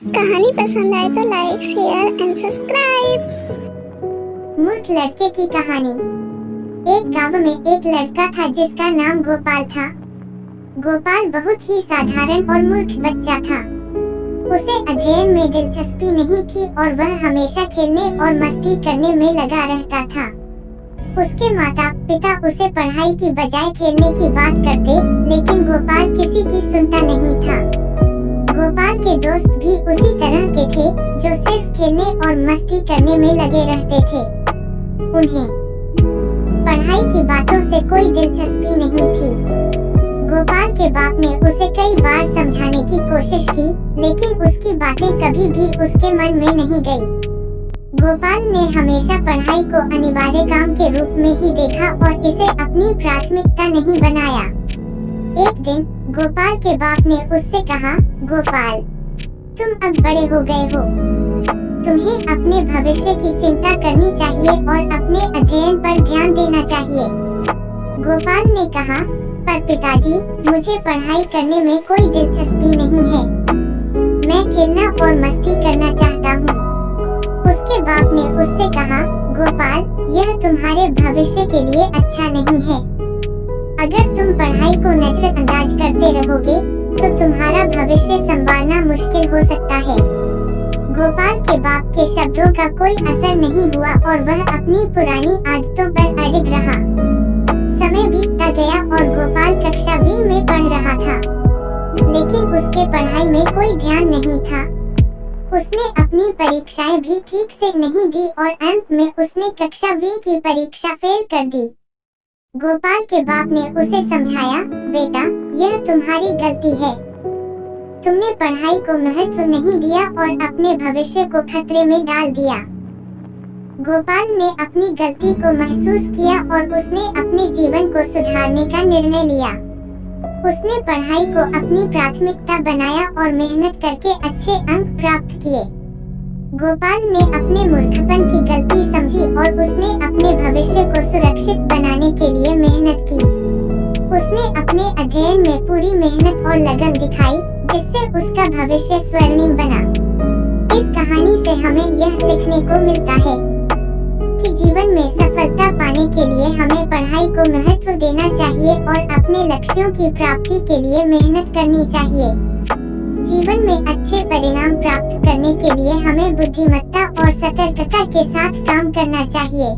कहानी पसंद आए तो लाइक, शेयर एंड सब्सक्राइब। मूर्ख लड़के की कहानी। एक गांव में एक लड़का था जिसका नाम गोपाल था। गोपाल बहुत ही साधारण और मूर्ख बच्चा था। उसे अध्ययन में दिलचस्पी नहीं थी और वह हमेशा खेलने और मस्ती करने में लगा रहता था। उसके माता पिता उसे पढ़ाई की बजाय खेलने की बात करते, लेकिन गोपाल किसी की सुनता नहीं था। गोपाल के दोस्त भी उसी तरह के थे, जो सिर्फ खेलने और मस्ती करने में लगे रहते थे। उन्हें पढ़ाई की बातों से कोई दिलचस्पी नहीं थी। गोपाल के बाप ने उसे कई बार समझाने की कोशिश की, लेकिन उसकी बातें कभी भी उसके मन में नहीं गई। गोपाल ने हमेशा पढ़ाई को अनिवार्य काम के रूप में ही देखा और इसे अपनी प्राथमिकता नहीं बनाया। एक दिन गोपाल के बाप ने उससे कहा, गोपाल, तुम अब बड़े हो गए हो। तुम्हें अपने भविष्य की चिंता करनी चाहिए और अपने अध्ययन पर ध्यान देना चाहिए। गोपाल ने कहा, पर पिताजी, मुझे पढ़ाई करने में कोई दिलचस्पी नहीं है। मैं खेलना और मस्ती करना चाहता हूँ। उसके बाप ने उससे कहा, गोपाल, यह तुम्हारे भविष्य के लिए अच्छा नहीं है। अगर तुम पढ़ाई को नजरअंदाज करते रहोगे, तो तुम्हारा भविष्य संवारना मुश्किल हो सकता है। गोपाल के बाप के शब्दों का कोई असर नहीं हुआ और वह अपनी पुरानी आदतों पर अड़िग रहा। समय बीतता गया और गोपाल कक्षा 20 में पढ़ रहा था, लेकिन उसके पढ़ाई में कोई ध्यान नहीं था। उसने अपनी परीक्षाएं भी ठीक से नहीं दी और अंत में उसने कक्षा 20 की परीक्षा फेल कर दी। गोपाल के बाप ने उसे समझाया, बेटा, यह तुम्हारी गलती है। तुमने पढ़ाई को महत्व नहीं दिया और अपने भविष्य को खतरे में डाल दिया। गोपाल ने अपनी गलती को महसूस किया और उसने अपने जीवन को सुधारने का निर्णय लिया। उसने पढ़ाई को अपनी प्राथमिकता बनाया और मेहनत करके अच्छे अंक प्राप्त किए। गोपाल ने अपने मूर्खपन की गलती समझी और उसने अपने भविष्य को सुरक्षित बनाने के लिए मेहनत की। उसने अपने अध्ययन में पूरी मेहनत और लगन दिखाई, जिससे उसका भविष्य स्वर्णिम बना। इस कहानी से हमें यह सीखने को मिलता है कि जीवन में सफलता पाने के लिए हमें पढ़ाई को महत्व देना चाहिए और अपने लक्ष्यों की प्राप्ति के लिए मेहनत करनी चाहिए। जीवन में अच्छे परिणाम प्राप्त करने के लिए हमें बुद्धिमत्ता और सतर्कता के साथ काम करना चाहिए।